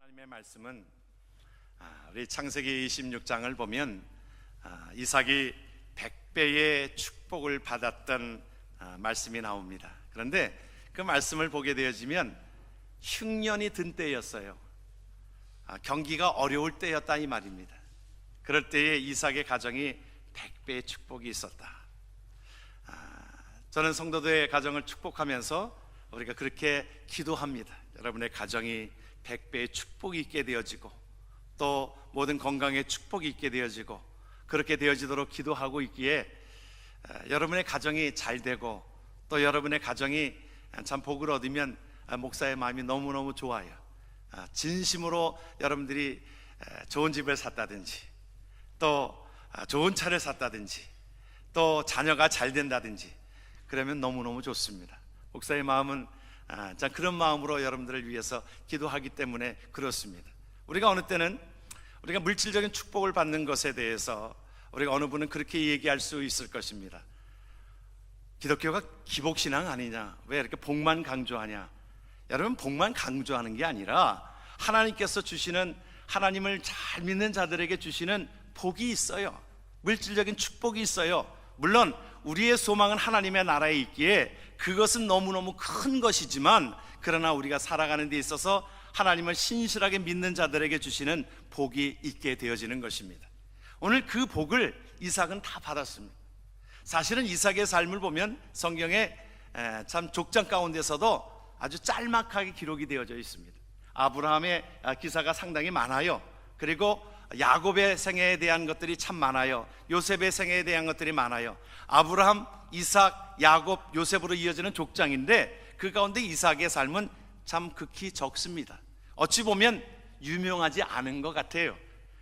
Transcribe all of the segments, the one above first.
하나님의 말씀은 우리 창세기 26장을 보면 이삭이 100배의 축복을 받았던 말씀이 나옵니다. 그런데 그 말씀을 보게 되어지면 흉년이 든 때였어요. 경기가 어려울 때였다 이 말입니다. 그럴 때에 이삭의 가정이 100배의 축복이 있었다. 저는 성도들의 가정을 축복하면서 우리가 그렇게 기도합니다. 여러분의 가정이 100배의 축복이 있게 되어지고 또 모든 건강에 축복이 있게 되어지고 그렇게 되어지도록 기도하고 있기에 여러분의 가정이 잘 되고 또 여러분의 가정이 참 복을 얻으면 목사의 마음이 너무너무 좋아요. 진심으로 여러분들이 좋은 집을 샀다든지 또 좋은 차를 샀다든지 또 자녀가 잘 된다든지 그러면 너무너무 좋습니다. 목사의 마음은 참 그런 마음으로 여러분들을 위해서 기도하기 때문에 그렇습니다. 우리가 어느 때는 우리가 물질적인 축복을 받는 것에 대해서 우리가 어느 분은 그렇게 얘기할 수 있을 것입니다. 기독교가 기복신앙 아니냐? 왜 이렇게 복만 강조하냐? 여러분, 복만 강조하는 게 아니라 하나님께서 주시는, 하나님을 잘 믿는 자들에게 주시는 복이 있어요. 물질적인 축복이 있어요. 물론 우리의 소망은 하나님의 나라에 있기에 그것은 너무너무 큰 것이지만, 그러나 우리가 살아가는 데 있어서 하나님을 신실하게 믿는 자들에게 주시는 복이 있게 되어지는 것입니다. 오늘 그 복을 이삭은 다 받았습니다. 사실은 이삭의 삶을 보면 성경에 참 족장 가운데서도 아주 짤막하게 기록이 되어져 있습니다. 아브라함의 기사가 상당히 많아요. 그리고 야곱의 생애에 대한 것들이 참 많아요. 요셉의 생애에 대한 것들이 많아요. 아브라함, 이삭, 야곱, 요셉으로 이어지는 족장인데 그 가운데 이삭의 삶은 참 극히 적습니다. 어찌 보면 유명하지 않은 것 같아요.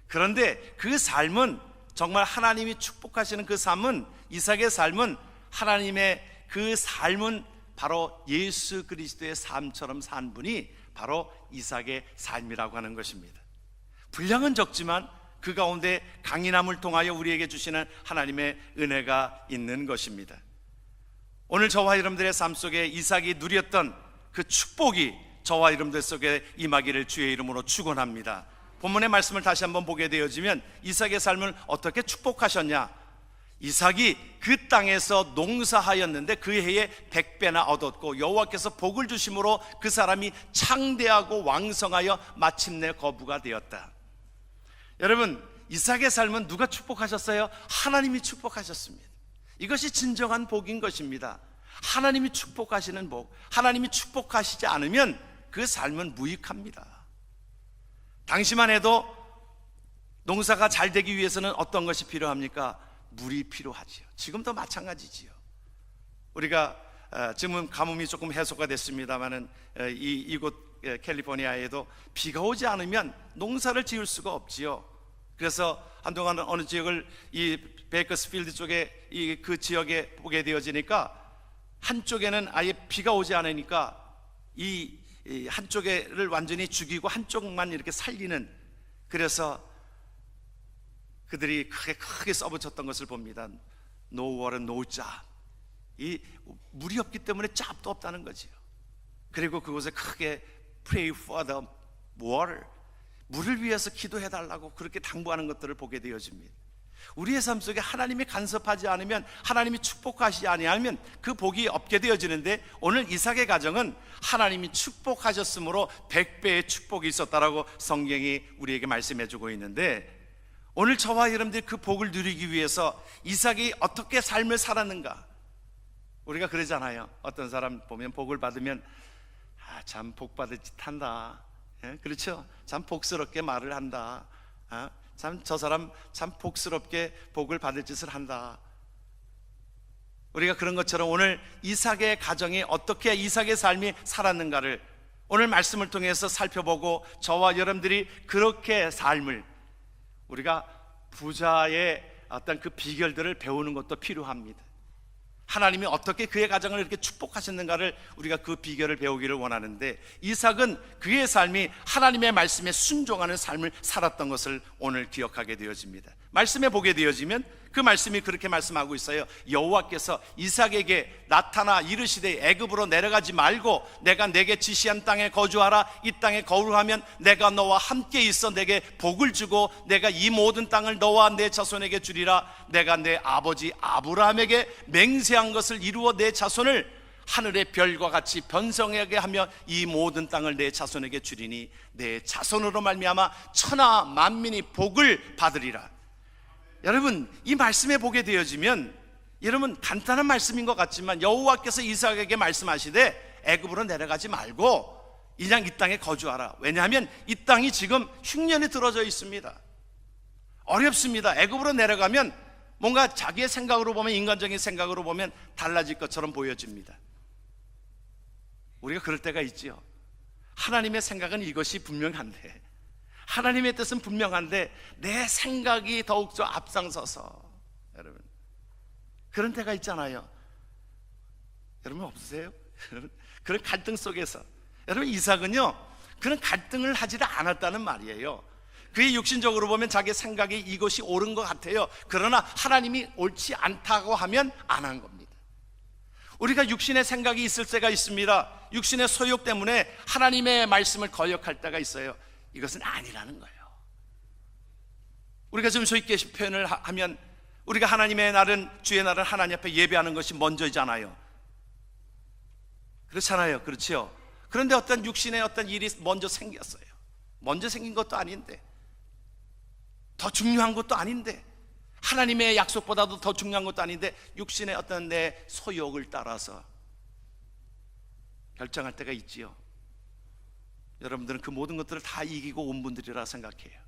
그런데 그 삶은 정말 하나님이 축복하시는 그 삶은, 이삭의 삶은, 하나님의 그 삶은 바로 예수 그리스도의 삶처럼 산 분이 바로 이삭의 삶이라고 하는 것입니다. 분량은 적지만 그 가운데 강인함을 통하여 우리에게 주시는 하나님의 은혜가 있는 것입니다. 오늘 저와 여러분들의 삶 속에 이삭이 누렸던 그 축복이 저와 여러분들 속에 임하기를 주의 이름으로 축원합니다. 본문의 말씀을 다시 한번 보게 되어지면 이삭의 삶을 어떻게 축복하셨냐? 이삭이 그 땅에서 농사하였는데 그 해에 100배나 얻었고 여호와께서 복을 주심으로 그 사람이 창대하고 왕성하여 마침내 거부가 되었다. 여러분, 이삭의 삶은 누가 축복하셨어요? 하나님이 축복하셨습니다. 이것이 진정한 복인 것입니다. 하나님이 축복하시는 복, 하나님이 축복하시지 않으면 그 삶은 무익합니다. 당시만 해도 농사가 잘 되기 위해서는 어떤 것이 필요합니까? 물이 필요하지요. 지금도 마찬가지지요. 우리가 지금 가뭄이 조금 해소가 됐습니다만은 이곳 캘리포니아에도 비가 오지 않으면 농사를 지을 수가 없지요. 그래서 한동안 어느 지역을 이 베이커스필드 쪽에 그 지역에 보게 되어지니까 한쪽에는 아예 비가 오지 않으니까 이 한쪽을 완전히 죽이고 한쪽만 이렇게 살리는, 그래서 그들이 크게 써붙였던 것을 봅니다. No water, no job. 이 물이 없기 때문에 job도 없다는 거지요. 그리고 그곳에 크게 Pray for the water, 물을 위해서 기도해달라고 그렇게 당부하는 것들을 보게 되어집니다. 우리의 삶 속에 하나님이 간섭하지 않으면, 하나님이 축복하시지 아니하면 그 복이 없게 되어지는데, 오늘 이삭의 가정은 하나님이 축복하셨으므로 100배의 축복이 있었다라고 성경이 우리에게 말씀해주고 있는데, 오늘 저와 여러분들이 그 복을 누리기 위해서 이삭이 어떻게 삶을 살았는가? 우리가 그러잖아요. 어떤 사람 보면 복을 받으면 참 복받을 짓 한다, 그렇죠? 참 복스럽게 말을 한다, 참 저 사람 참 복스럽게 복을 받을 짓을 한다. 우리가 그런 것처럼 오늘 이삭의 가정이 어떻게 이삭의 삶이 살았는가를 오늘 말씀을 통해서 살펴보고, 저와 여러분들이 그렇게 삶을, 우리가 부자의 어떤 그 비결들을 배우는 것도 필요합니다. 하나님이 어떻게 그의 가정을 이렇게 축복하셨는가를 우리가 그 비결을 배우기를 원하는데, 이삭은 그의 삶이 하나님의 말씀에 순종하는 삶을 살았던 것을 오늘 기억하게 되어집니다. 말씀에 보게 되어지면 그 말씀이 그렇게 말씀하고 있어요. 여호와께서 이삭에게 나타나 이르시되 애굽으로 내려가지 말고 내가 내게 지시한 땅에 거주하라. 이 땅에 거주하면 내가 너와 함께 있어 내게 복을 주고 내가 이 모든 땅을 너와 내 자손에게 주리라. 내가 내 아버지 아브라함에게 맹세한 것을 이루어 내 자손을 하늘의 별과 같이 번성하게 하며 이 모든 땅을 내 자손에게 주리니 내 자손으로 말미암아 천하 만민이 복을 받으리라. 여러분, 이 말씀에 보게 되어지면 여러분 간단한 말씀인 것 같지만 여호와께서 이삭에게 말씀하시되 애굽으로 내려가지 말고 그냥 이 땅에 거주하라. 왜냐하면 이 땅이 지금 흉년에 들어져 있습니다. 어렵습니다. 애굽으로 내려가면 뭔가 자기의 생각으로 보면, 인간적인 생각으로 보면 달라질 것처럼 보여집니다. 우리가 그럴 때가 있지요. 하나님의 생각은 이것이 분명한데, 하나님의 뜻은 분명한데 내 생각이 더욱더 앞장서서, 여러분 그런 때가 있잖아요. 여러분 없으세요? 그런 갈등 속에서 여러분 이삭은요 그런 갈등을 하지 않았다는 말이에요. 그의 육신적으로 보면 자기 생각이 이것이 옳은 것 같아요. 그러나 하나님이 옳지 않다고 하면 안 한 겁니다. 우리가 육신의 생각이 있을 때가 있습니다. 육신의 소욕 때문에 하나님의 말씀을 거역할 때가 있어요. 이것은 아니라는 거예요. 우리가 좀 쉽게 표현을 하면 우리가 하나님의 날은, 주의 날은 하나님 앞에 예배하는 것이 먼저잖아요. 그렇잖아요. 그렇죠? 그런데 어떤 육신의 어떤 일이 먼저 생겼어요. 먼저 생긴 것도 아닌데, 더 중요한 것도 아닌데, 하나님의 약속보다도 더 중요한 것도 아닌데 육신의 어떤 내 소욕을 따라서 결정할 때가 있지요. 여러분들은 그 모든 것들을 다 이기고 온 분들이라 생각해요.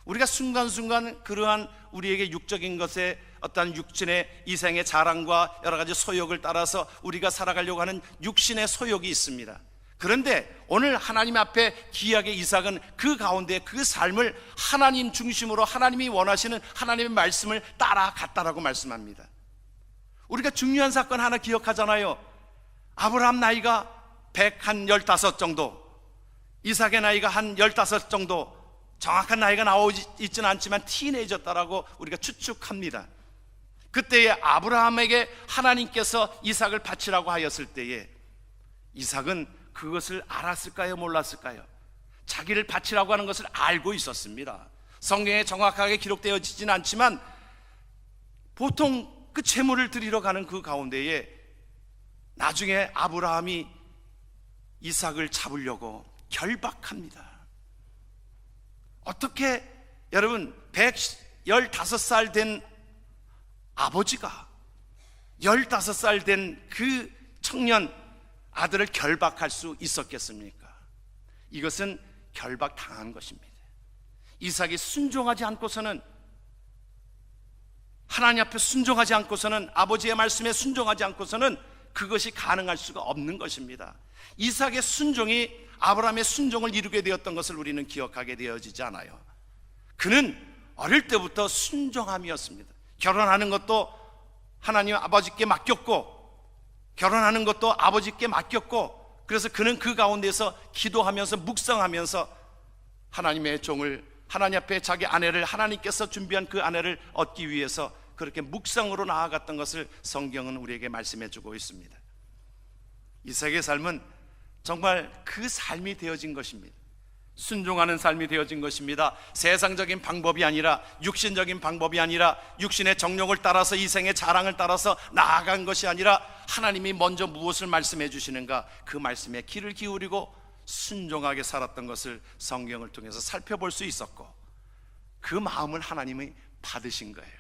우리가 순간순간 그러한 우리에게 육적인 것에 어떤 육신의 이생의 자랑과 여러 가지 소욕을 따라서 우리가 살아가려고 하는 육신의 소욕이 있습니다. 그런데 오늘 하나님 앞에 귀하게 이삭은 그 가운데 그 삶을 하나님 중심으로 하나님이 원하시는 하나님의 말씀을 따라갔다라고 말씀합니다. 우리가 중요한 사건 하나 기억하잖아요. 아브라함 나이가 115 정도, 이삭의 나이가 한 15 정도, 정확한 나이가 나오지 있지는 않지만 티네이저다라고 우리가 추측합니다. 그때에 아브라함에게 하나님께서 이삭을 바치라고 하였을 때에 이삭은 그것을 알았을까요? 몰랐을까요? 자기를 바치라고 하는 것을 알고 있었습니다. 성경에 정확하게 기록되어지진 않지만 보통 그 제물을 드리러 가는 그 가운데에 나중에 아브라함이 이삭을 잡으려고 결박합니다. 어떻게 여러분 115살 된 아버지가 15살 된 그 청년 아들을 결박할 수 있었겠습니까? 이것은 결박당한 것입니다. 이삭이 순종하지 않고서는, 하나님 앞에 순종하지 않고서는, 아버지의 말씀에 순종하지 않고서는 그것이 가능할 수가 없는 것입니다. 이삭의 순종이 아브라함의 순종을 이루게 되었던 것을 우리는 기억하게 되어지지 않아요. 그는 어릴 때부터 순종함이었습니다. 결혼하는 것도 하나님 아버지께 맡겼고, 결혼하는 것도 아버지께 맡겼고, 그래서 그는 그 가운데서 기도하면서 묵상하면서 하나님의 종을, 하나님 앞에 자기 아내를, 하나님께서 준비한 그 아내를 얻기 위해서 그렇게 묵상으로 나아갔던 것을 성경은 우리에게 말씀해 주고 있습니다. 이삭의 삶은 정말 그 삶이 되어진 것입니다. 순종하는 삶이 되어진 것입니다. 세상적인 방법이 아니라, 육신적인 방법이 아니라, 육신의 정욕을 따라서, 이생의 자랑을 따라서 나아간 것이 아니라 하나님이 먼저 무엇을 말씀해 주시는가, 그 말씀에 귀를 기울이고 순종하게 살았던 것을 성경을 통해서 살펴볼 수 있었고, 그 마음을 하나님이 받으신 거예요.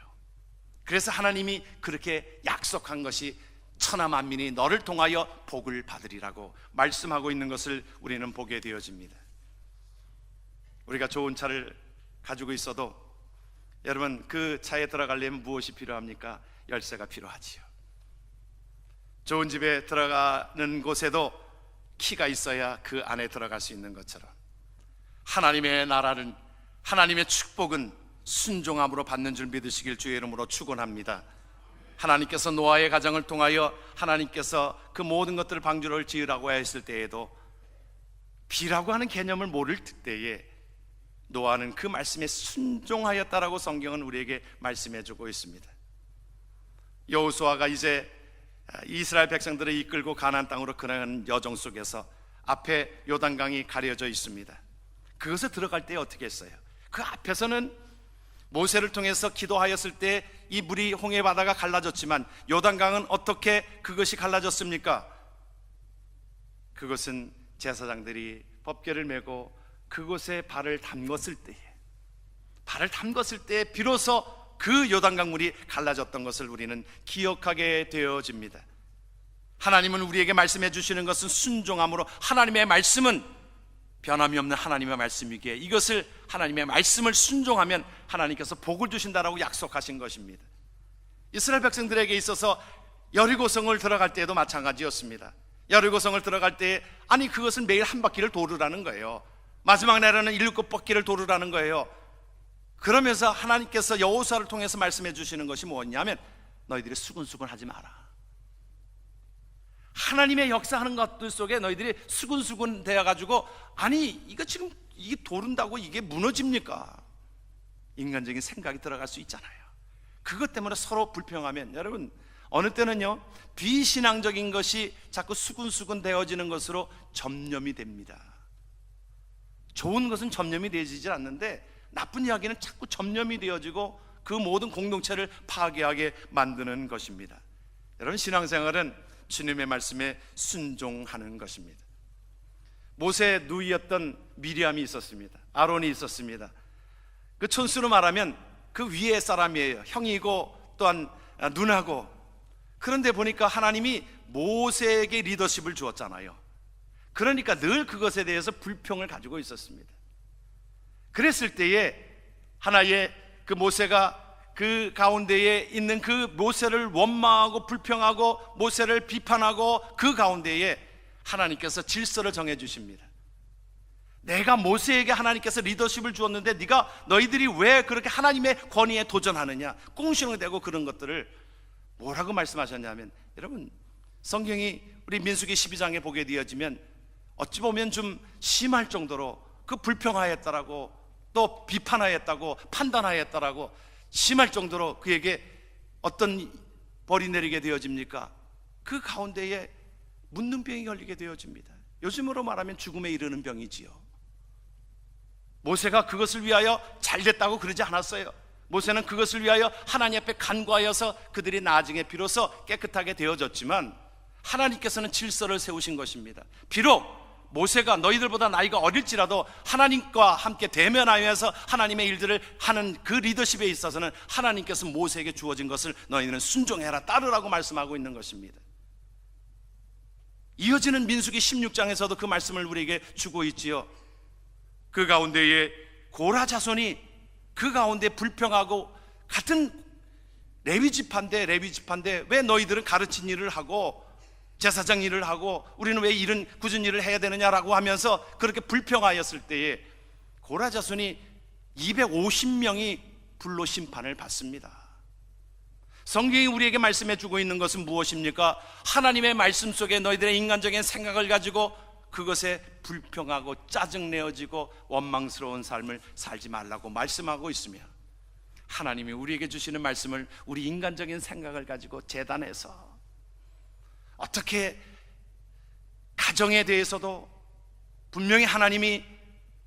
그래서 하나님이 그렇게 약속한 것이 천하 만민이 너를 통하여 복을 받으리라고 말씀하고 있는 것을 우리는 보게 되어집니다. 우리가 좋은 차를 가지고 있어도 여러분 그 차에 들어가려면 무엇이 필요합니까? 열쇠가 필요하지요. 좋은 집에 들어가는 곳에도 키가 있어야 그 안에 들어갈 수 있는 것처럼 하나님의 나라는, 하나님의 축복은 순종함으로 받는 줄 믿으시길 주의 이름으로 축원합니다. 하나님께서 노아의 가정을 통하여 하나님께서 그 모든 것들을 방주를 지으라고 했을 때에도 비라고 하는 개념을 모를 때에 노아는 그 말씀에 순종하였다라고 성경은 우리에게 말씀해 주고 있습니다. 여호수아가 이제 이스라엘 백성들을 이끌고 가나안 땅으로 그러는 여정 속에서 앞에 요단강이 가려져 있습니다. 그것을 들어갈 때 어떻게 했어요? 그 앞에서는 모세를 통해서 기도하였을 때 이 물이 홍해 바다가 갈라졌지만 요단강은 어떻게 그것이 갈라졌습니까? 그것은 제사장들이 법궤를 메고 그곳에 발을 담궜을 때에 비로소 그 요단강 물이 갈라졌던 것을 우리는 기억하게 되어집니다. 하나님은 우리에게 말씀해 주시는 것은 순종함으로, 하나님의 말씀은 변함이 없는 하나님의 말씀이기에 이것을, 하나님의 말씀을 순종하면 하나님께서 복을 주신다라고 약속하신 것입니다. 이스라엘 백성들에게 있어서 여리고성을 들어갈 때에도 마찬가지였습니다. 여리고성을 들어갈 때 그것은 매일 한 바퀴를 도르라는 거예요. 마지막 날에는 7바퀴를 도르라는 거예요. 그러면서 하나님께서 여호수아를 통해서 말씀해 주시는 것이 뭐냐면 너희들이 수근수근 하지 마라. 하나님의 역사하는 것들 속에 너희들이 수근수근 되어가지고 이거 지금 이게 도른다고 이게 무너집니까? 인간적인 생각이 들어갈 수 있잖아요. 그것 때문에 서로 불평하면, 여러분 어느 때는요 비신앙적인 것이 자꾸 수근수근 되어지는 것으로 점념이 됩니다. 좋은 것은 점념이 되어지지 않는데 나쁜 이야기는 자꾸 점념이 되어지고 그 모든 공동체를 파괴하게 만드는 것입니다. 여러분, 신앙생활은 주님의 말씀에 순종하는 것입니다. 모세의 누이였던 미리암이 있었습니다. 아론이 있었습니다. 그 촌수로 말하면 그 위의 사람이에요. 형이고 또한 누나고. 그런데 보니까 하나님이 모세에게 리더십을 주었잖아요. 그러니까 늘 그것에 대해서 불평을 가지고 있었습니다. 그랬을 때에 하나의 그 모세가 그 가운데에 있는 그 모세를 원망하고 불평하고 모세를 비판하고 그 가운데에 하나님께서 질서를 정해 주십니다. 내가 모세에게 하나님께서 리더십을 주었는데 너희들이 왜 그렇게 하나님의 권위에 도전하느냐, 꽁시렁대고 그런 것들을 뭐라고 말씀하셨냐면, 여러분 성경이 우리 민수기 12장에 보게 되어지면 어찌 보면 좀 심할 정도로 그 불평하였다라고 또 비판하였다고 판단하였다라고 심할 정도로 그에게 어떤 벌이 내리게 되어집니까? 그 가운데에 묻는 병이 걸리게 되어집니다. 요즘으로 말하면 죽음에 이르는 병이지요. 모세가 그것을 위하여 잘됐다고 그러지 않았어요. 모세는 그것을 위하여 하나님 앞에 간구하여서 그들이 나중에 비로소 깨끗하게 되어졌지만 하나님께서는 질서를 세우신 것입니다. 비록 모세가 너희들보다 나이가 어릴지라도 하나님과 함께 대면하여서 하나님의 일들을 하는 그 리더십에 있어서는 하나님께서 모세에게 주어진 것을 너희는 순종해라, 따르라고 말씀하고 있는 것입니다. 이어지는 민수기 16장에서도 그 말씀을 우리에게 주고 있지요. 그 가운데에 고라 자손이 그 가운데 불평하고, 같은 레위 지파인데 왜 너희들은 가르친 일을 하고 제사장 일을 하고 우리는 왜 이런 굳은 일을 해야 되느냐라고 하면서 그렇게 불평하였을 때에 고라 자손이 250명이 불로 심판을 받습니다. 성경이 우리에게 말씀해 주고 있는 것은 무엇입니까? 하나님의 말씀 속에 너희들의 인간적인 생각을 가지고 그것에 불평하고 짜증내어지고 원망스러운 삶을 살지 말라고 말씀하고 있으며, 하나님이 우리에게 주시는 말씀을 우리 인간적인 생각을 가지고 재단해서 어떻게 가정에 대해서도 분명히 하나님이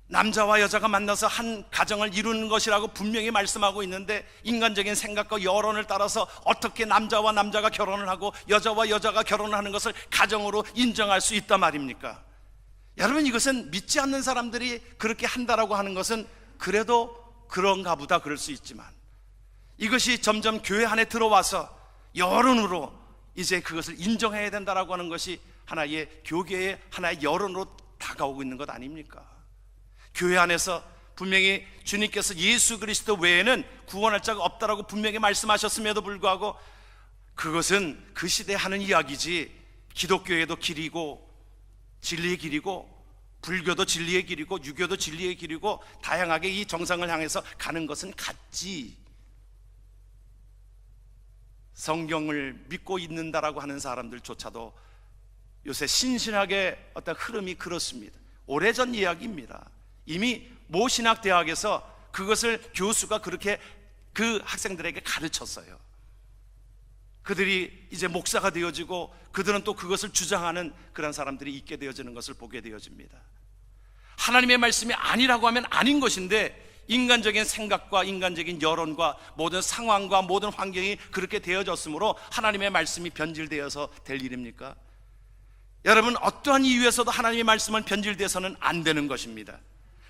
남자와 여자가 만나서 한 가정을 이루는 것이라고 분명히 말씀하고 있는데, 인간적인 생각과 여론을 따라서 어떻게 남자와 남자가 결혼을 하고 여자와 여자가 결혼을 하는 것을 가정으로 인정할 수 있단 말입니까? 여러분, 이것은 믿지 않는 사람들이 그렇게 한다라고 하는 것은 그래도 그런가 보다 그럴 수 있지만, 이것이 점점 교회 안에 들어와서 여론으로 이제 그것을 인정해야 된다라고 하는 것이 하나의 교계의 하나의 여론으로 다가오고 있는 것 아닙니까? 교회 안에서 분명히 주님께서 예수 그리스도 외에는 구원할 자가 없다라고 분명히 말씀하셨음에도 불구하고 그것은 그 시대에 하는 이야기지, 기독교에도 길이고 진리의 길이고 불교도 진리의 길이고 유교도 진리의 길이고 다양하게 이 정상을 향해서 가는 것은 같지, 성경을 믿고 있는다라고 하는 사람들조차도 요새 신신하게 어떤 흐름이 그렇습니다. 오래전 이야기입니다. 이미 모 신학대학에서 그것을 교수가 그렇게 그 학생들에게 가르쳤어요. 그들이 이제 목사가 되어지고 그들은 또 그것을 주장하는 그런 사람들이 있게 되어지는 것을 보게 되어집니다. 하나님의 말씀이 아니라고 하면 아닌 것인데 인간적인 생각과 인간적인 여론과 모든 상황과 모든 환경이 그렇게 되어졌으므로 하나님의 말씀이 변질되어서 될 일입니까? 여러분, 어떠한 이유에서도 하나님의 말씀은 변질돼서는 안 되는 것입니다.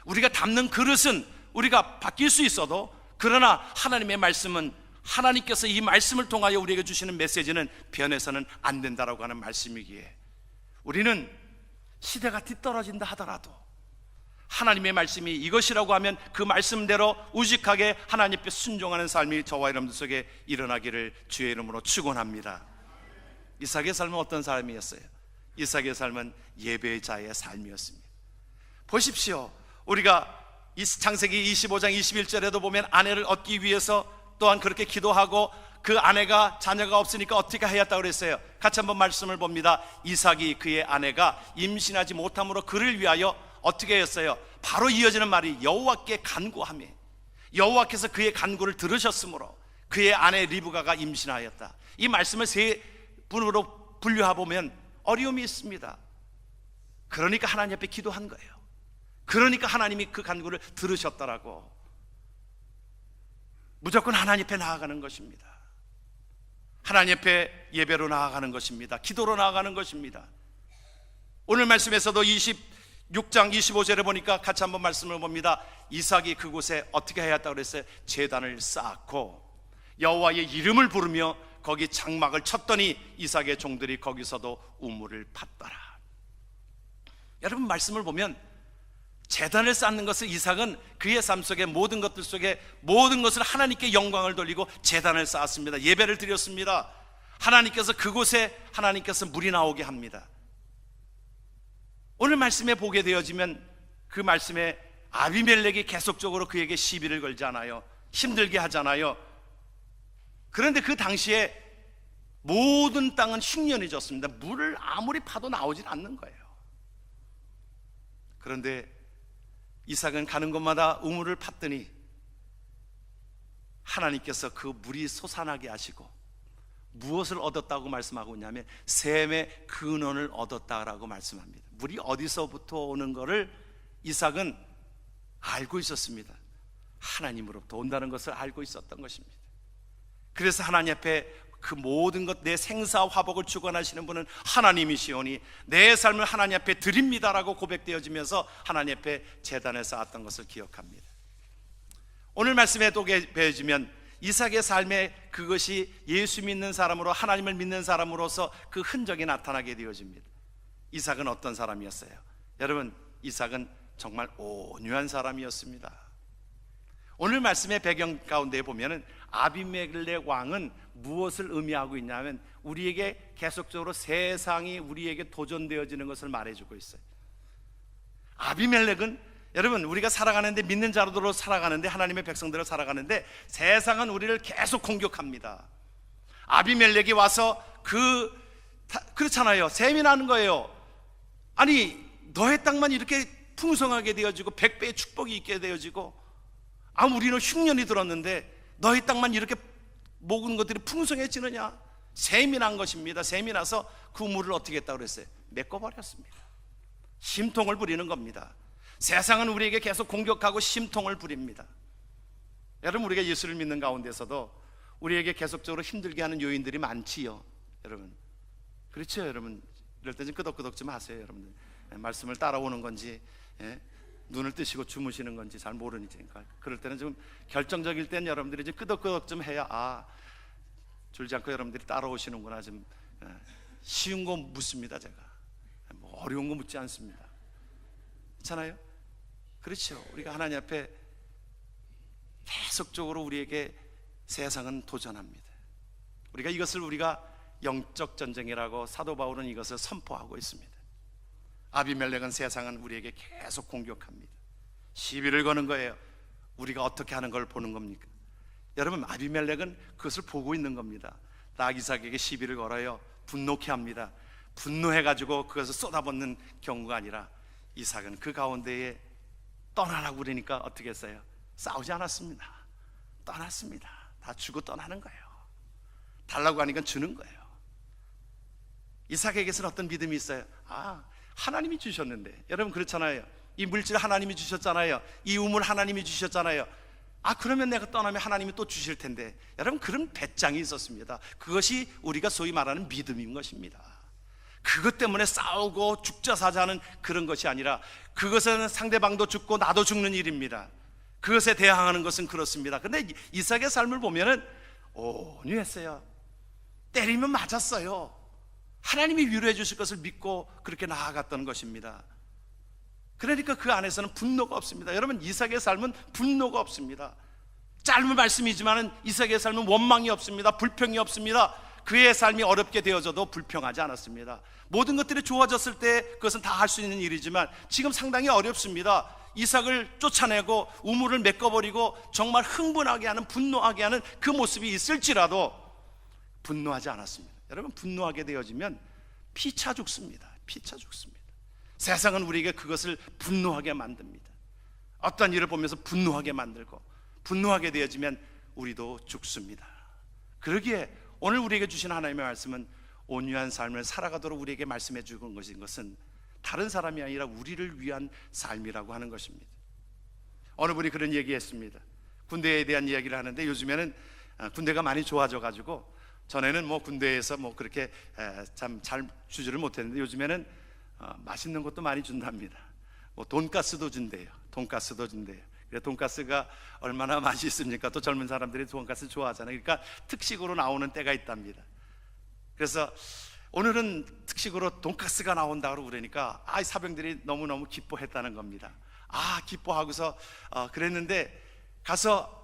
우리가 담는 그릇은 우리가 바뀔 수 있어도, 그러나 하나님의 말씀은, 하나님께서 이 말씀을 통하여 우리에게 주시는 메시지는 변해서는 안 된다라고 하는 말씀이기에 우리는 시대가 뒤떨어진다 하더라도 하나님의 말씀이 이것이라고 하면 그 말씀대로 우직하게 하나님 앞에 순종하는 삶이 저와 여러분들 속에 일어나기를 주의 이름으로 축원합니다. 이삭의 삶은 어떤 삶이었어요? 이삭의 삶은 예배자의 삶이었습니다. 보십시오. 우리가 창세기 25장 21절에도 보면 아내를 얻기 위해서 또한 그렇게 기도하고 그 아내가 자녀가 없으니까 어떻게 하였다고 그랬어요? 같이 한번 말씀을 봅니다. 이삭이 그의 아내가 임신하지 못함으로 그를 위하여 어떻게 했어요? 바로 이어지는 말이 여호와께 간구하며 여호와께서 그의 간구를 들으셨으므로 그의 아내 리브가가 임신하였다. 이 말씀을 세 분으로 분류해보면 어려움이 있습니다. 그러니까 하나님 앞에 기도한 거예요. 그러니까 하나님이 그 간구를 들으셨더라고. 무조건 하나님 앞에 나아가는 것입니다. 하나님 앞에 예배로 나아가는 것입니다. 기도로 나아가는 것입니다. 오늘 말씀에서도 26장 25절에 보니까 같이 한번 말씀을 봅니다. 이삭이 그곳에 어떻게 하였다고 그랬어요? 제단을 쌓고 여호와의 이름을 부르며 거기 장막을 쳤더니 이삭의 종들이 거기서도 우물을 팠더라. 여러분, 말씀을 보면 제단을 쌓는 것을 이삭은 그의 삶 속에 모든 것들 속에 모든 것을 하나님께 영광을 돌리고 제단을 쌓았습니다. 예배를 드렸습니다. 하나님께서 그곳에 하나님께서 물이 나오게 합니다. 오늘 말씀에 보게 되어지면 그 말씀에 아비멜렉이 계속적으로 그에게 시비를 걸잖아요. 힘들게 하잖아요. 그런데 그 당시에 모든 땅은 흉년이 졌습니다. 물을 아무리 파도 나오질 않는 거예요. 그런데 이삭은 가는 곳마다 우물을 팠더니 하나님께서 그 물이 솟아나게 하시고 무엇을 얻었다고 말씀하고 있냐면 샘의 근원을 얻었다라고 말씀합니다. 물이 어디서부터 오는 것을 이삭은 알고 있었습니다. 하나님으로부터 온다는 것을 알고 있었던 것입니다. 그래서 하나님 앞에 그 모든 것, 내 생사 화복을 주관하시는 분은 하나님이시오니 내 삶을 하나님 앞에 드립니다라고 고백되어지면서 하나님 앞에 제단을 쌓았던 것을 기억합니다. 오늘 말씀에 또 배워지면 이삭의 삶에 그것이 예수 믿는 사람으로, 하나님을 믿는 사람으로서 그 흔적이 나타나게 되어집니다. 이삭은 어떤 사람이었어요? 여러분, 이삭은 정말 온유한 사람이었습니다. 오늘 말씀의 배경 가운데 보면은 아비멜렉 왕은 무엇을 의미하고 있냐면 우리에게 계속적으로 세상이 우리에게 도전되어지는 것을 말해주고 있어요. 아비멜렉은 여러분, 우리가 살아가는데, 믿는 자로들로 살아가는데, 하나님의 백성들을 살아가는데 세상은 우리를 계속 공격합니다. 아비멜렉이 와서 그렇잖아요. 셈이 나는 거예요. 아니, 너의 땅만 이렇게 풍성하게 되어지고 100배의 축복이 있게 되어지고 우리는 흉년이 들었는데 너희 땅만 이렇게 모든 것들이 풍성해지느냐? 셈이 난 것입니다. 셈이 나서 그 물을 어떻게 했다고 그랬어요? 메꿔버렸습니다. 심통을 부리는 겁니다. 세상은 우리에게 계속 공격하고 심통을 부립니다. 여러분, 우리가 예수를 믿는 가운데서도 우리에게 계속적으로 힘들게 하는 요인들이 많지요. 여러분, 그렇죠? 여러분, 이럴 때 좀 끄덕끄덕 좀 하세요. 여러분들, 말씀을 따라오는 건지 눈을 뜨시고 주무시는 건지 잘 모르니까. 그럴 때는 좀 결정적일 때는 여러분들이 좀 끄덕끄덕 좀 해야 줄지 않고 여러분들이 따라오시는구나. 좀 쉬운 거 묻습니다. 제가 뭐 어려운 거 묻지 않습니다. 그렇잖아요? 그렇죠. 우리가 하나님 앞에 계속적으로 우리에게 세상은 도전합니다. 우리가 영적 전쟁이라고 사도 바울은 이것을 선포하고 있습니다. 아비멜렉은 세상은 우리에게 계속 공격합니다. 시비를 거는 거예요. 우리가 어떻게 하는 걸 보는 겁니까? 여러분, 아비멜렉은 그것을 보고 있는 겁니다. 딱 이삭에게 시비를 걸어요. 분노케 합니다. 분노해가지고 그것을 쏟아붓는 경우가 아니라 이삭은 그 가운데에 떠나라고 그러니까 어떻게 했어요? 싸우지 않았습니다. 떠났습니다. 다 주고 떠나는 거예요. 달라고 하니까 주는 거예요. 이삭에게서는 어떤 믿음이 있어요? 하나님이 주셨는데. 여러분 그렇잖아요. 이 물질 하나님이 주셨잖아요. 이 우물 하나님이 주셨잖아요. 그러면 내가 떠나면 하나님이 또 주실 텐데. 여러분 그런 배짱이 있었습니다. 그것이 우리가 소위 말하는 믿음인 것입니다. 그것 때문에 싸우고 죽자 사자는 그런 것이 아니라, 그것은 상대방도 죽고 나도 죽는 일입니다. 그것에 대항하는 것은 그렇습니다. 근데 이삭의 삶을 보면은 온유했어요. 때리면 맞았어요. 하나님이 위로해 주실 것을 믿고 그렇게 나아갔던 것입니다. 그러니까 그 안에서는 분노가 없습니다. 여러분 이삭의 삶은 분노가 없습니다. 짧은 말씀이지만 이삭의 삶은 원망이 없습니다. 불평이 없습니다. 그의 삶이 어렵게 되어져도 불평하지 않았습니다. 모든 것들이 좋아졌을 때 그것은 다 할 수 있는 일이지만 지금 상당히 어렵습니다. 이삭을 쫓아내고 우물을 메꿔버리고 정말 흥분하게 하는, 분노하게 하는 그 모습이 있을지라도 분노하지 않았습니다. 여러분 분노하게 되어지면 피차 죽습니다. 피차 죽습니다. 세상은 우리에게 그것을 분노하게 만듭니다. 어떤 일을 보면서 분노하게 만들고, 분노하게 되어지면 우리도 죽습니다. 그러기에 오늘 우리에게 주신 하나님의 말씀은 온유한 삶을 살아가도록 우리에게 말씀해 주는 것은 다른 사람이 아니라 우리를 위한 삶이라고 하는 것입니다. 어느 분이 그런 얘기했습니다. 군대에 대한 이야기를 하는데 요즘에는 군대가 많이 좋아져 가지고, 전에는 군대에서 그렇게 참 잘 주지를 못했는데 요즘에는 맛있는 것도 많이 준답니다. 돈가스도 준대요. 돈가스도 준대요. 돈가스가 얼마나 맛이 있습니까? 또 젊은 사람들이 돈가스 좋아하잖아요. 그러니까 특식으로 나오는 때가 있답니다. 그래서 오늘은 특식으로 돈가스가 나온다고 그러니까 사병들이 너무너무 기뻐했다는 겁니다. 기뻐하고서 그랬는데 가서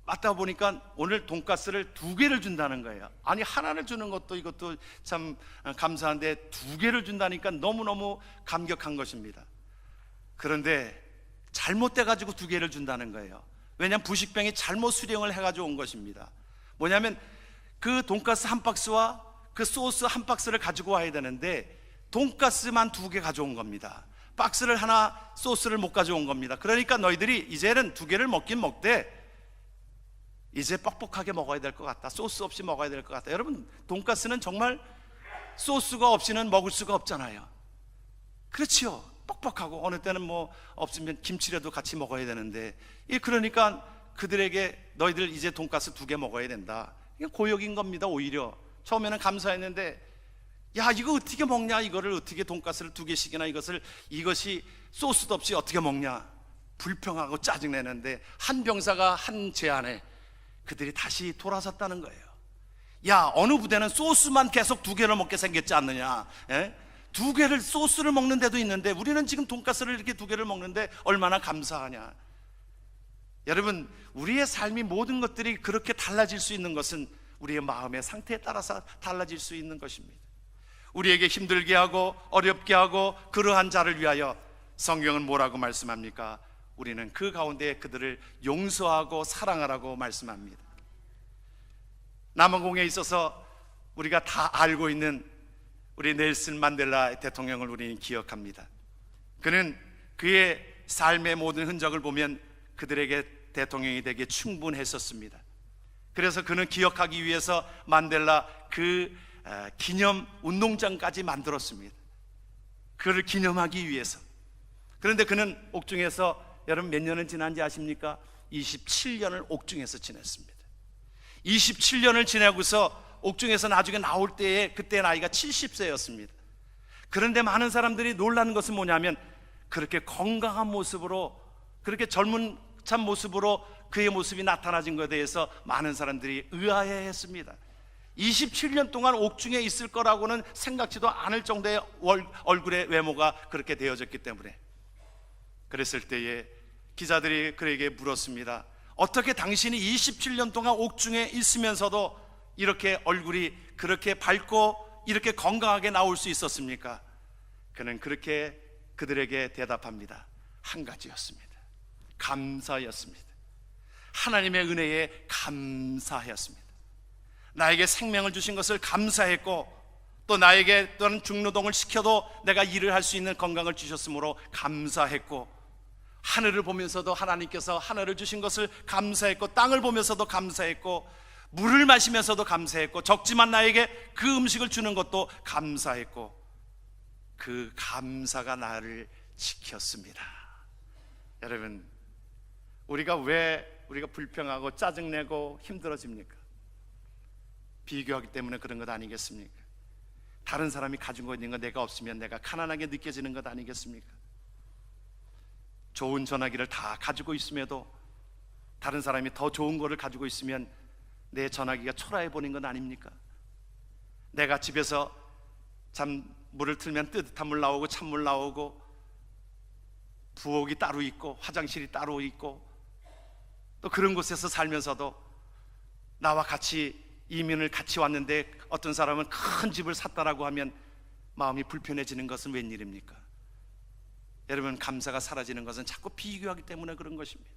맞다 보니까 오늘 돈가스를 2개를 준다는 거예요. 아니 하나를 주는 것도 이것도 참 감사한데 2개를 준다니까 너무너무 감격한 것입니다. 그런데 잘못돼가지고 2개를 준다는 거예요. 왜냐하면 부식병이 잘못 수령을 해가지고 온 것입니다. 뭐냐면 그 돈가스 한 박스와 그 소스 한 박스를 가지고 와야 되는데 돈가스만 2개 가져온 겁니다. 박스를 하나, 소스를 못 가져온 겁니다. 그러니까 너희들이 이제는 2개를 먹긴 먹되 이제 뻑뻑하게 먹어야 될 것 같다. 소스 없이 먹어야 될 것 같다. 여러분 돈가스는 정말 소스가 없이는 먹을 수가 없잖아요. 그렇지요. 뻑뻑하고 어느 때는 없으면 김치라도 같이 먹어야 되는데, 그러니까 그들에게 너희들 이제 돈가스 2개 먹어야 된다. 이게 고역인 겁니다. 오히려 처음에는 감사했는데 이거 어떻게 먹냐, 이거를 어떻게 돈가스를 2개씩이나 이것이 소스도 없이 어떻게 먹냐 불평하고 짜증내는데, 한 병사가 한 제안에 그들이 다시 돌아섰다는 거예요. 어느 부대는 소스만 계속 2개를 먹게 생겼지 않느냐. 2개를 소스를 먹는 데도 있는데 우리는 지금 돈가스를 이렇게 2개를 먹는데 얼마나 감사하냐. 여러분 우리의 삶이 모든 것들이 그렇게 달라질 수 있는 것은 우리의 마음의 상태에 따라서 달라질 수 있는 것입니다. 우리에게 힘들게 하고 어렵게 하고 그러한 자를 위하여 성경은 뭐라고 말씀합니까? 우리는 그 가운데 그들을 용서하고 사랑하라고 말씀합니다. 남원공에 있어서 우리가 다 알고 있는 우리 넬슨 만델라 대통령을 우리는 기억합니다. 그는 그의 삶의 모든 흔적을 보면 그들에게 대통령이 되기에 충분했었습니다. 그래서 그는 기억하기 위해서 만델라 그 기념 운동장까지 만들었습니다. 그를 기념하기 위해서. 그런데 그는 옥중에서, 여러분 몇 년을 지난지 아십니까? 27년을 옥중에서 지냈습니다. 27년을 지내고서 옥중에서 나중에 나올 때에 그때 나이가 70세였습니다. 그런데 많은 사람들이 놀라는 것은 뭐냐면 그렇게 건강한 모습으로, 그렇게 젊은 참 모습으로 그의 모습이 나타나진 것에 대해서 많은 사람들이 의아해했습니다. 27년 동안 옥중에 있을 거라고는 생각지도 않을 정도의 얼굴의 외모가 그렇게 되어졌기 때문에. 그랬을 때에 기자들이 그에게 물었습니다. 어떻게 당신이 27년 동안 옥중에 있으면서도 이렇게 얼굴이 그렇게 밝고 이렇게 건강하게 나올 수 있었습니까? 그는 그렇게 그들에게 대답합니다. 한 가지였습니다. 감사였습니다. 하나님의 은혜에 감사했습니다. 나에게 생명을 주신 것을 감사했고, 또 나에게 또는 중노동을 시켜도 내가 일을 할 수 있는 건강을 주셨으므로 감사했고, 하늘을 보면서도 하나님께서 하늘을 주신 것을 감사했고, 땅을 보면서도 감사했고, 물을 마시면서도 감사했고, 적지만 나에게 그 음식을 주는 것도 감사했고, 그 감사가 나를 지켰습니다. 여러분, 우리가 불평하고 짜증내고 힘들어집니까? 비교하기 때문에 그런 것 아니겠습니까? 다른 사람이 가지고 있는 거 내가 없으면 내가 가난하게 느껴지는 것 아니겠습니까? 좋은 전화기를 다 가지고 있음에도 다른 사람이 더 좋은 거를 가지고 있으면 내 전화기가 초라해 보이는 건 아닙니까? 내가 집에서 물을 틀면 뜨뜻한 물 나오고 찬물 나오고, 부엌이 따로 있고 화장실이 따로 있고, 또 그런 곳에서 살면서도 나와 같이 이민을 같이 왔는데 어떤 사람은 큰 집을 샀다라고 하면 마음이 불편해지는 것은 웬일입니까? 여러분, 감사가 사라지는 것은 자꾸 비교하기 때문에 그런 것입니다.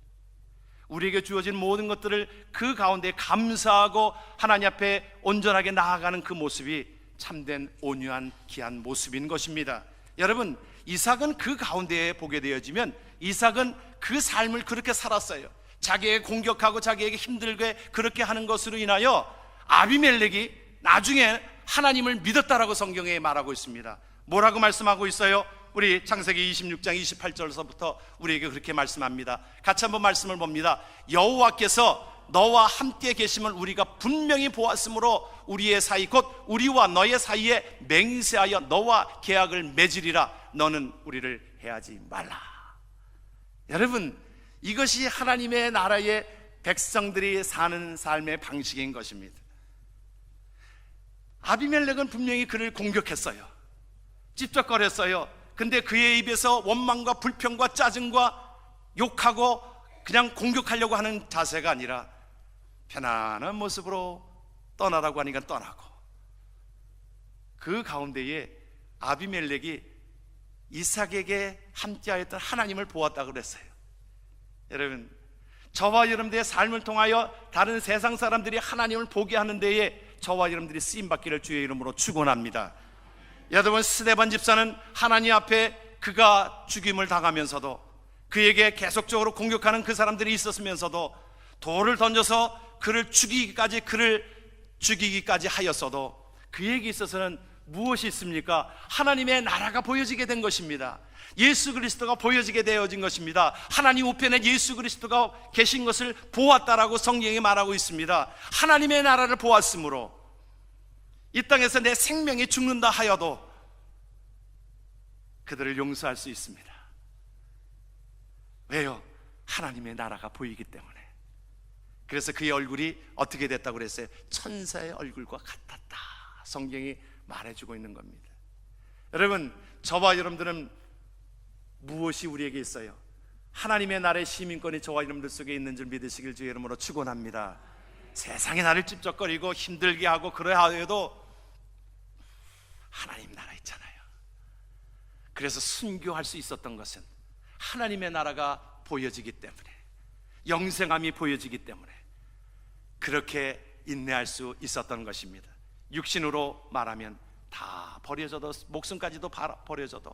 우리에게 주어진 모든 것들을 그 가운데 감사하고 하나님 앞에 온전하게 나아가는 그 모습이 참된 온유한 귀한 모습인 것입니다. 여러분, 이삭은 그 가운데에 보게 되어지면 이삭은 그 삶을 그렇게 살았어요. 자기에게 공격하고 자기에게 힘들게 그렇게 하는 것으로 인하여 아비멜렉이 나중에 하나님을 믿었다라고 성경에 말하고 있습니다. 뭐라고 말씀하고 있어요? 우리 창세기 26장 28절서부터 우리에게 그렇게 말씀합니다. 같이 한번 말씀을 봅니다. 여호와께서 너와 함께 계심을 우리가 분명히 보았으므로 우리의 사이 곧 우리와 너의 사이에 맹세하여 너와 계약을 맺으리라. 너는 우리를 해하지 말라. 여러분, 이것이 하나님의 나라의 백성들이 사는 삶의 방식인 것입니다. 아비멜렉은 분명히 그를 공격했어요. 찝쩍거렸어요. 근데 그의 입에서 원망과 불평과 짜증과 욕하고 그냥 공격하려고 하는 자세가 아니라 편안한 모습으로 떠나라고 하니까 떠나고, 그 가운데에 아비멜렉이 이삭에게 함께하였던 하나님을 보았다고 그랬어요. 여러분, 저와 여러분들의 삶을 통하여 다른 세상 사람들이 하나님을 보게 하는 데에 저와 여러분들이 쓰임받기를 주의 이름으로 축원합니다. 여러분, 스데반 집사는 하나님 앞에 그가 죽임을 당하면서도, 그에게 계속적으로 공격하는 그 사람들이 있었으면서도 돌을 던져서 그를 죽이기까지 하였어도 그에게 있어서는 무엇이 있습니까? 하나님의 나라가 보여지게 된 것입니다. 예수 그리스도가 보여지게 되어진 것입니다. 하나님 우편에 예수 그리스도가 계신 것을 보았다라고 성경이 말하고 있습니다. 하나님의 나라를 보았으므로 이 땅에서 내 생명이 죽는다 하여도 그들을 용서할 수 있습니다. 왜요? 하나님의 나라가 보이기 때문에. 그래서 그의 얼굴이 어떻게 됐다고 그랬어요? 천사의 얼굴과 같았다. 성경이 말해주고 있는 겁니다. 여러분, 저와 여러분들은 무엇이 우리에게 있어요? 하나님의 나라의 시민권이 저와 여러분들 속에 있는 줄 믿으시길 주의 이름으로 축원합니다. 세상이 나를 찝쩍거리고 힘들게 하고 그러하여도 하나님 나라 있잖아요. 그래서 순교할 수 있었던 것은 하나님의 나라가 보여지기 때문에, 영생함이 보여지기 때문에 그렇게 인내할 수 있었던 것입니다. 육신으로 말하면 다 버려져도, 목숨까지도 버려져도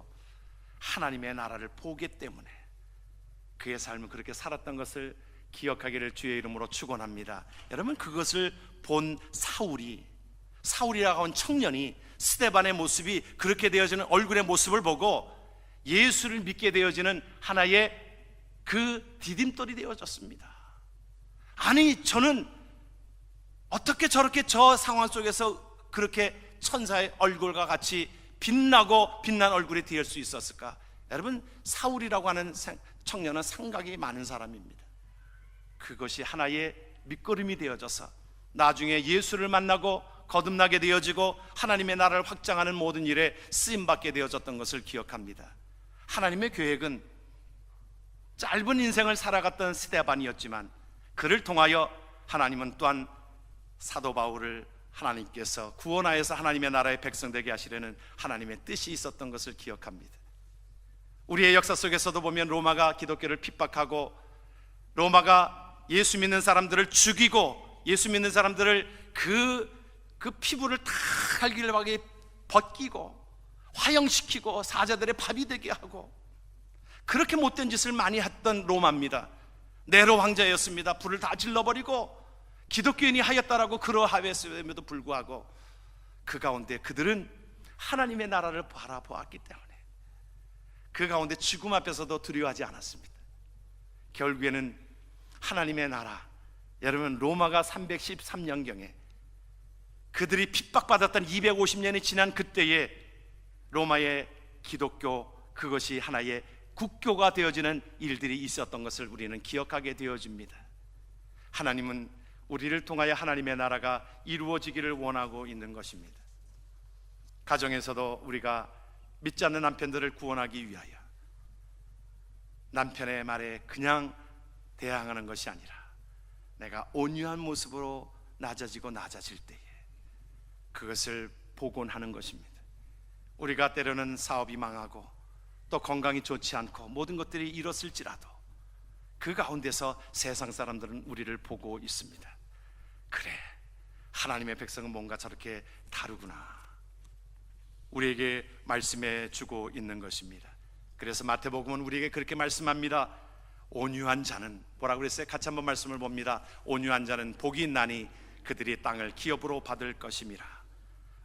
하나님의 나라를 보기 때문에 그의 삶은 그렇게 살았던 것을 기억하기를 주의 이름으로 축원합니다. 여러분, 그것을 본 사울이라고 하는 청년이 스데반의 모습이 그렇게 되어지는 얼굴의 모습을 보고 예수를 믿게 되어지는 하나의 그 디딤돌이 되어졌습니다. 아니, 저는 어떻게 저렇게 저 상황 속에서 그렇게 천사의 얼굴과 같이 빛난 얼굴이 되을 수 있었을까? 여러분, 사울이라고 하는 청년은 생각이 많은 사람입니다. 그것이 하나의 밑거름이 되어져서 나중에 예수를 만나고 거듭나게 되어지고 하나님의 나라를 확장하는 모든 일에 쓰임받게 되어졌던 것을 기억합니다. 하나님의 계획은 짧은 인생을 살아갔던 스데반이었지만 그를 통하여 하나님은 또한 사도 바울을 하나님께서 구원하여서 하나님의 나라의 백성 되게 하시려는 하나님의 뜻이 있었던 것을 기억합니다. 우리의 역사 속에서도 보면 로마가 기독교를 핍박하고 로마가 예수 믿는 사람들을 죽이고 예수 믿는 사람들을 그 피부를 다 갈길하게 벗기고 화형시키고 사자들의 밥이 되게 하고 그렇게 못된 짓을 많이 했던 로마입니다. 네로 황제였습니다. 불을 다 질러버리고 기독교인이 하였다라고 그러하였음에도 불구하고 그 가운데 그들은 하나님의 나라를 바라보았기 때문에 그 가운데 죽음 앞에서도 두려워하지 않았습니다. 결국에는 하나님의 나라, 여러분 로마가 313년경에 그들이 핍박받았던 250년이 지난 그때에 로마의 기독교, 그것이 하나의 국교가 되어지는 일들이 있었던 것을 우리는 기억하게 되어집니다. 하나님은 우리를 통하여 하나님의 나라가 이루어지기를 원하고 있는 것입니다. 가정에서도 우리가 믿지 않는 남편들을 구원하기 위하여 남편의 말에 그냥 대항하는 것이 아니라 내가 온유한 모습으로 낮아지고 낮아질 때에 그것을 복원하는 것입니다. 우리가 때로는 사업이 망하고 또 건강이 좋지 않고 모든 것들이 이뤘을지라도 그 가운데서 세상 사람들은 우리를 보고 있습니다. 그래, 하나님의 백성은 뭔가 저렇게 다르구나, 우리에게 말씀해 주고 있는 것입니다. 그래서 마태복음은 우리에게 그렇게 말씀합니다. 온유한 자는, 뭐라고 그랬어요? 같이 한번 말씀을 봅니다. 온유한 자는 복이 있나니 그들이 땅을 기업으로 받을 것임이라.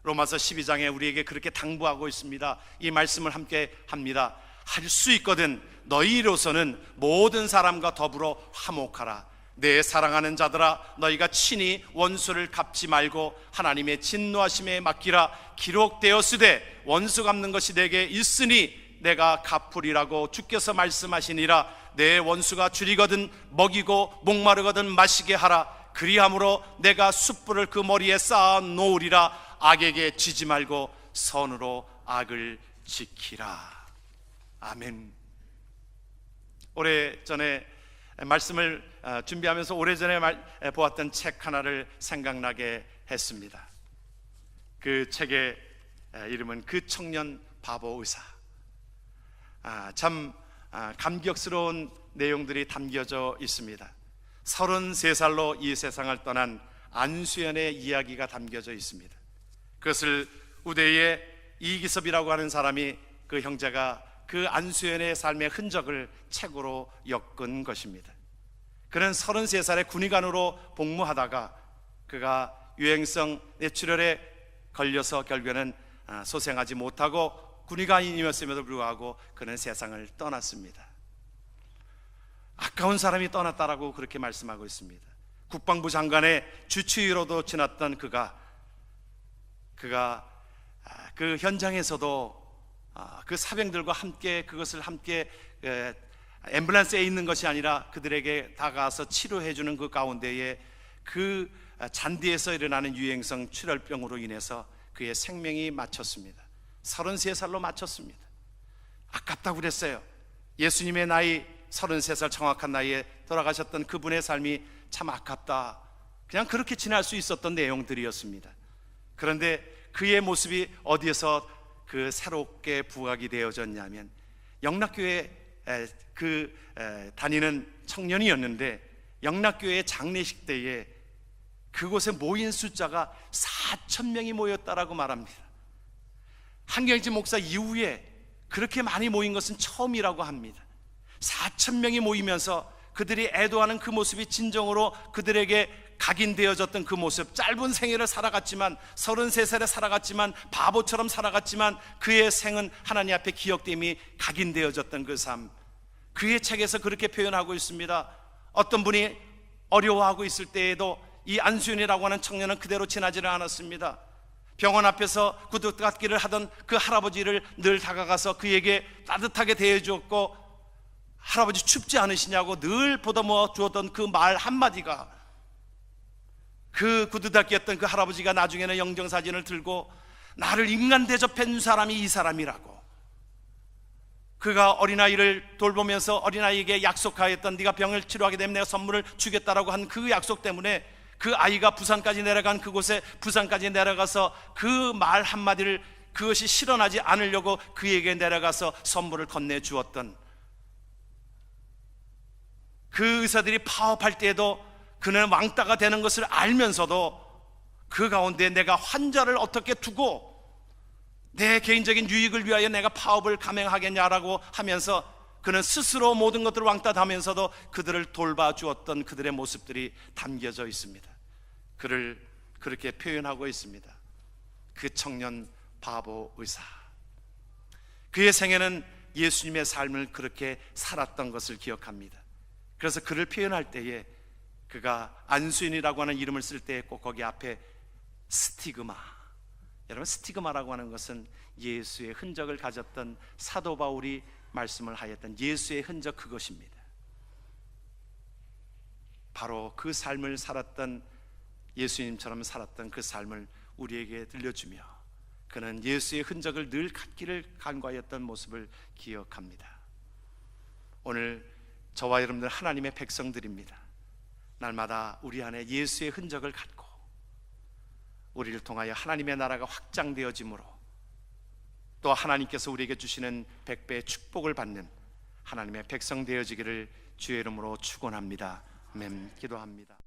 로마서 12장에 우리에게 그렇게 당부하고 있습니다. 이 말씀을 함께 합니다. 할 수 있거든 너희로서는 모든 사람과 더불어 화목하라. 내 사랑하는 자들아, 너희가 친히 원수를 갚지 말고 하나님의 진노하심에 맡기라. 기록되었으되 원수 갚는 것이 내게 있으니 내가 갚으리라고 주께서 말씀하시니라. 내 원수가 줄이거든 먹이고 목마르거든 마시게 하라. 그리함으로 내가 숯불을 그 머리에 쌓아 놓으리라. 악에게 지지 말고 선으로 악을 지키라. 아멘. 오래전에 말씀을 준비하면서 오래전에 보았던 책 하나를 생각나게 했습니다. 그 책의 이름은 그 청년 바보 의사. 참 감격스러운 내용들이 담겨져 있습니다. 33살로 이 세상을 떠난 안수연의 이야기가 담겨져 있습니다. 그것을 우대의 이기섭이라고 하는 사람이, 그 형제가 그 안수연의 삶의 흔적을 책으로 엮은 것입니다. 그는 33살에 군의관으로 복무하다가 그가 유행성 뇌출혈에 걸려서 결국에는 소생하지 못하고 군의관이었음에도 불구하고 그는 세상을 떠났습니다. 아까운 사람이 떠났다라고 그렇게 말씀하고 있습니다. 국방부 장관의 주치의로도 지났던 그가 그 현장에서도 그 사병들과 함께 그것을 함께 앰뷸런스에 있는 것이 아니라 그들에게 다가와서 치료해 주는 그 가운데에 그 잔디에서 일어나는 유행성 출혈병으로 인해서 그의 생명이 마쳤습니다. 33살로 마쳤습니다. 아깝다고 그랬어요. 예수님의 나이 33살 정확한 나이에 돌아가셨던 그분의 삶이 참 아깝다, 그냥 그렇게 지날 수 있었던 내용들이었습니다. 그런데 그의 모습이 어디에서 그 새롭게 부각이 되어졌냐면 영락교회 다니는 청년이었는데 영락교회 장례식 때에 그곳에 모인 숫자가 4,000명이 모였다라고 말합니다. 한경진 목사 이후에 그렇게 많이 모인 것은 처음이라고 합니다. 4,000명이 모이면서 그들이 애도하는 그 모습이 진정으로 그들에게 각인되어졌던 그 모습, 짧은 생애를 살아갔지만 33살에 살아갔지만 바보처럼 살아갔지만 그의 생은 하나님 앞에 기억됨이 각인되어졌던 그 삶, 그의 책에서 그렇게 표현하고 있습니다. 어떤 분이 어려워하고 있을 때에도 이 안수연이라고 하는 청년은 그대로 지나지를 않았습니다. 병원 앞에서 구두닦기를 하던 그 할아버지를 늘 다가가서 그에게 따뜻하게 대해주었고, 할아버지 춥지 않으시냐고 늘 보다모 주었던 그 말 한마디가, 그 구두닦기였던 그 할아버지가 나중에는 영정사진을 들고 나를 인간 대접해 준 사람이 이 사람이라고, 그가 어린아이를 돌보면서 어린아이에게 약속하였던 네가 병을 치료하게 되면 내가 선물을 주겠다라고 한 그 약속 때문에 그 아이가 부산까지 내려간 그곳에 부산까지 내려가서 그 말 한마디를, 그것이 실현하지 않으려고 그에게 내려가서 선물을 건네주었던 그 의사들이 파업할 때에도 그는 왕따가 되는 것을 알면서도 그 가운데 내가 환자를 어떻게 두고 내 개인적인 유익을 위하여 내가 파업을 감행하겠냐라고 하면서 그는 스스로 모든 것들을 왕따 하면서도 그들을 돌봐주었던 그들의 모습들이 담겨져 있습니다. 그를 그렇게 표현하고 있습니다. 그 청년 바보 의사, 그의 생애는 예수님의 삶을 그렇게 살았던 것을 기억합니다. 그래서 그를 표현할 때에 그가 안수인이라고 하는 이름을 쓸 때 꼭 거기 앞에 스티그마, 여러분 스티그마라고 하는 것은 예수의 흔적을 가졌던 사도 바울이 말씀을 하였던 예수의 흔적, 그것입니다. 바로 그 삶을 살았던, 예수님처럼 살았던 그 삶을 우리에게 들려주며 그는 예수의 흔적을 늘 갖기를 간구하였던 모습을 기억합니다. 오늘 저와 여러분들 하나님의 백성들입니다. 날마다 우리 안에 예수의 흔적을 갖고 우리를 통하여 하나님의 나라가 확장되어짐으로 또 하나님께서 우리에게 주시는 100배의 축복을 받는 하나님의 백성 되어지기를 주의 이름으로 축원합니다. 아멘. 기도합니다.